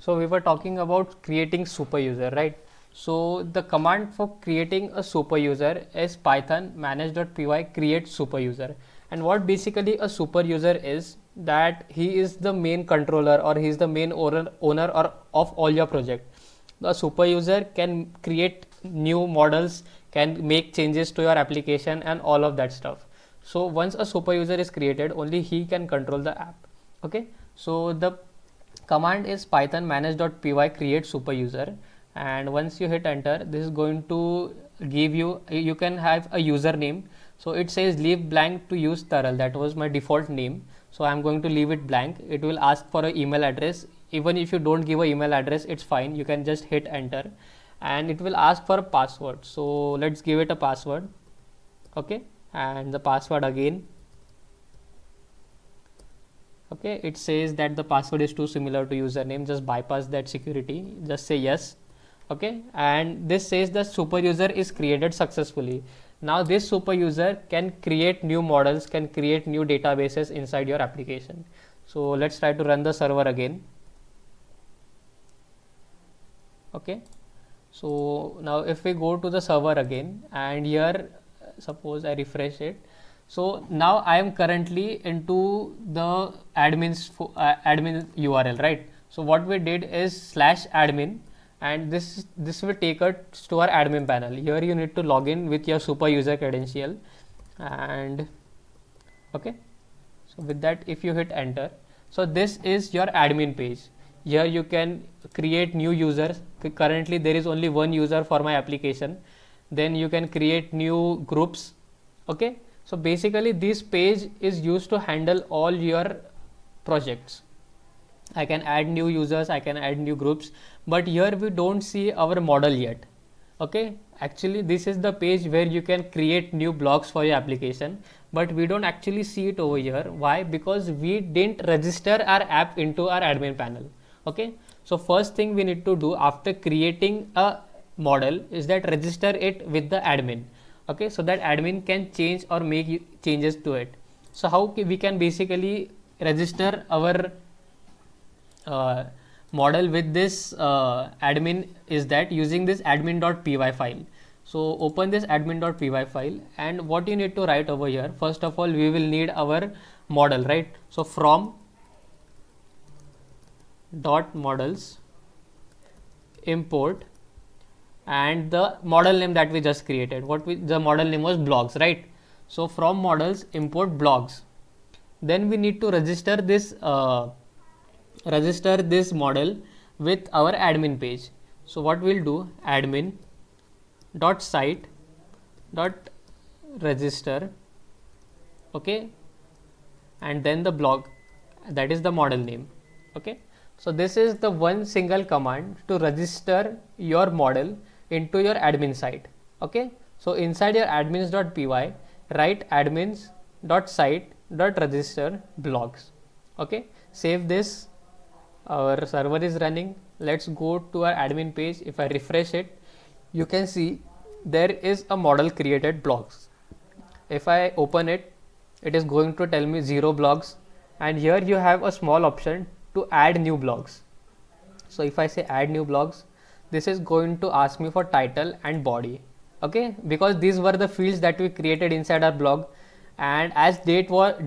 So we were talking about creating super user, right? So the command for creating a super user is python manage.py create super user. And what basically a super user is, that he is the main controller, or he is the main owner or of all your project. The super user can create new models, can make changes to your application and all of that stuff. So once a super user is created, only he can control the app. Okay, so the command is python manage.py create super user, and once you hit enter, this is going to give you, you can have a username. So it says leave blank to use Taral, that was my default name, so I'm going to leave it blank. It will ask for an email address. Even if you don't give an email address, it's fine, you can just hit enter. And it will ask for a password, so let's give it a password. Okay, and the password again. Okay, it says that the password is too similar to username, just bypass that security, just say yes. Okay, and this says the super user is created successfully. Now this super user can create new models, can create new databases inside your application. So let's try to run the server again. Okay, so now if we go to the server again, and here suppose I refresh it, so now I am currently into the admin URL, right? So what we did is /admin, and this will take us to our admin panel. Here you need to log in with your super user credential, and okay, so with that, if you hit enter, so this is your admin page. Here you can create new users. Currently there is only one user for my application. Then you can create new groups. Okay, so basically this page is used to handle all your projects. I can add new users, I can add new groups, but here we don't see our model yet. Okay, actually this is the page where you can create new blocks for your application, but we don't actually see it over here. Why? Because we didn't register our app into our admin panel. Okay, so first thing we need to do after creating a model is that register it with the admin. Okay, so that admin can change or make changes to it. So how we can basically register our model with this admin is that using this admin.py file. So open this admin.py file, and what you need to write over here, first of all we will need our model, right? So from dot models import, and the model name that we just created, the model name was blogs, right? So from models import blogs. Then we need to register this model with our admin page. So what we'll do, admin dot site dot register, okay, and then the blog, that is the model name. Okay, so this is the one single command to register your model into your admin site. Okay, so inside your admins.py write admins.site.register blogs. Okay, save this. Our server is running. Let's go to our admin page. If I refresh it, you can see there is a model created blogs. If I open it, it is going to tell me 0 blogs, and here you have a small option to add new blogs. So if I say add new blogs, this is going to ask me for title and body. Okay, because these were the fields that we created inside our blog, and as date was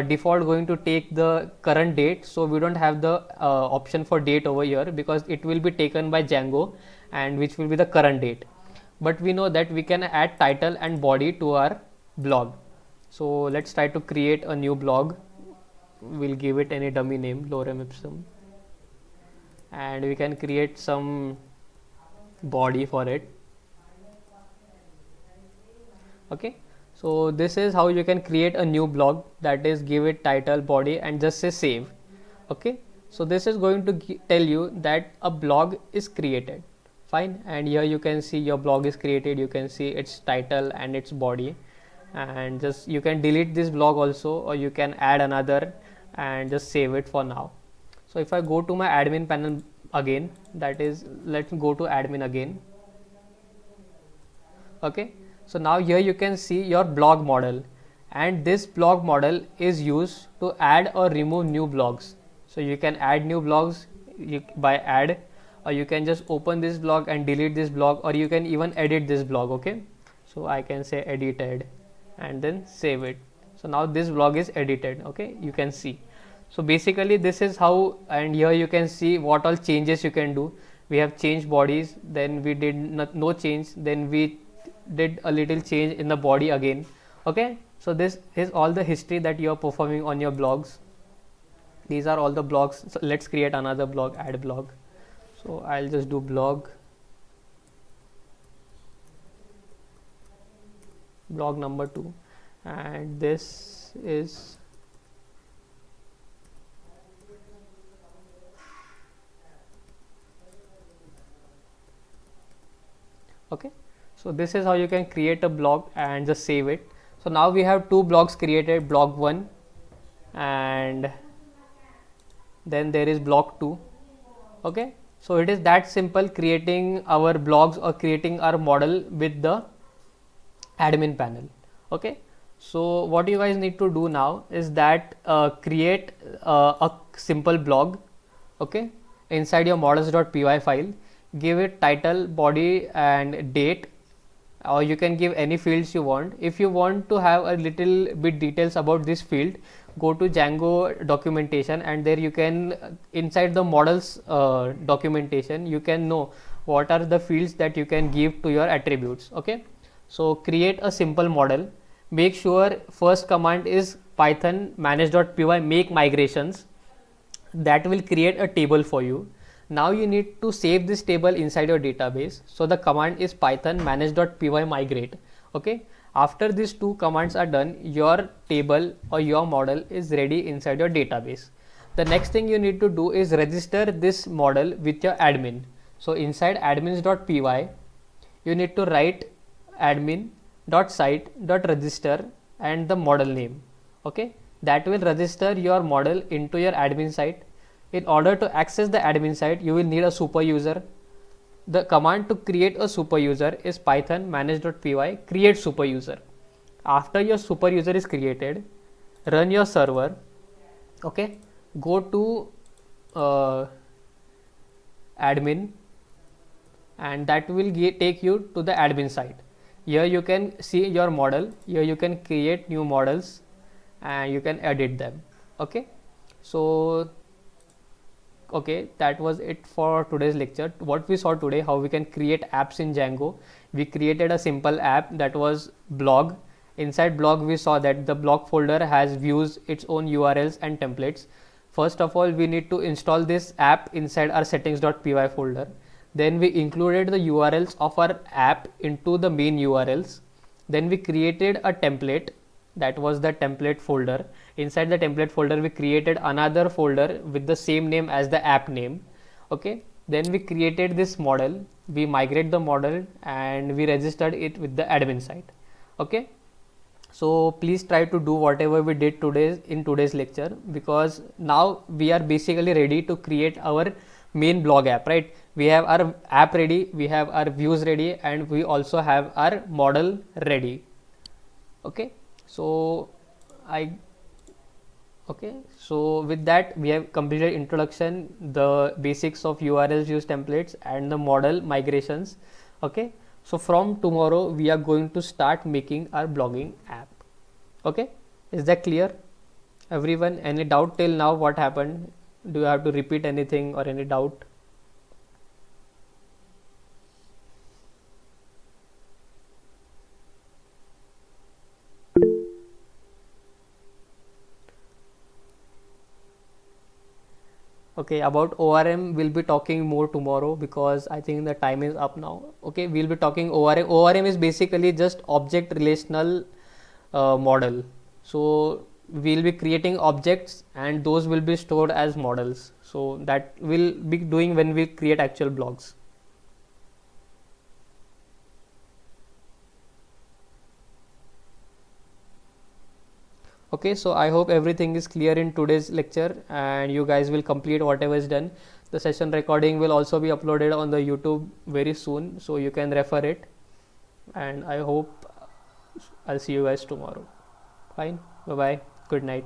default going to take the current date, so we don't have the option for date over here because it will be taken by Django, and which will be the current date. But we know that we can add title and body to our blog. So let's try to create a new blog. We'll give it any dummy name, lorem ipsum, and we can create some body for it. Okay, so this is how you can create a new blog, that is give it title, body, and just say save. Okay, so this is going to tell you that a blog is created. Fine, and here you can see your blog is created. You can see its title and its body, and just you can delete this blog also, or you can add another and just save it for now. So if I go to my admin panel again, that is, let's go to admin again. Okay, so now here you can see your blog model, and this blog model is used to add or remove new blogs. So you can add new blogs by add, or you can just open this blog and delete this blog, or you can even edit this blog. Okay, so I can say edited and then save it. So now this blog is edited. Okay, you can see. So basically this is how, and here you can see what all changes you can do. We have changed bodies, then we did no change, then we did a little change in the body again. Okay, so this is all the history that you are performing on your blogs. These are all the blogs. So let's create another blog, add blog. So I'll just do blog number 2, and this is okay. So this is how you can create a blog and just save it. So now we have 2 blogs created, blog 1 and then there is blog 2. Okay, so it is that simple, creating our blogs or creating our model with the admin panel. Okay, so what you guys need to do now is that create a simple blog. Okay, inside your models.py file, give it title, body and date, or you can give any fields you want. If you want to have a little bit details about this field, go to Django documentation, and there you can, inside the models documentation, you can know what are the fields that you can give to your attributes. Okay, so create a simple model. Make sure first command is python manage.py make migrations. That will create a table for you. Now you need to save this table inside your database. So the command is python manage.py migrate. Okay, after these 2 commands are done, your table or your model is ready inside your database. The next thing you need to do is register this model with your admin. So inside admins.py, you need to write admin.site.register and the model name. Okay, that will register your model into your admin site. In order to access the admin site, you will need a super user. The command to create a super user is python manage.py create super user. After your super user is created, run your server. Okay, go to admin, and that will take you to the admin site. Here you can see your model. Here you can create new models and you can edit them. Okay, so okay, that was it for today's lecture. What we saw today, how we can create apps in Django. We created a simple app that was blog. Inside blog, we saw that the blog folder has views, its own URLs and templates. First of all, we need to install this app inside our settings.py folder. Then we included the URLs of our app into the main URLs. Then we created a template, that was the template folder. Inside the template folder, we created another folder with the same name as the app name. Okay, then we created this model, we migrate the model and we registered it with the admin site. Okay, so please try to do whatever we did today in today's lecture, because now we are basically ready to create our main blog app, right? We have our app ready, we have our views ready, and we also have our model ready. Okay, so so with that we have completed introduction, the basics of URLs, views, templates and the model migrations. Okay, so from tomorrow we are going to start making our blogging app. Okay, is that clear everyone? Any doubt till now? What happened? Do you have to repeat anything or any doubt? Okay, about ORM we'll be talking more tomorrow, because I think the time is up now. Okay, we'll be talking ORM. ORM is basically just object relational model. So we'll be creating objects and those will be stored as models. So that we'll be doing when we create actual blogs. Okay, so I hope everything is clear in today's lecture and you guys will complete whatever is done. The session recording will also be uploaded on the YouTube very soon, so you can refer it, and I hope I'll see you guys tomorrow. Fine, bye bye, good night.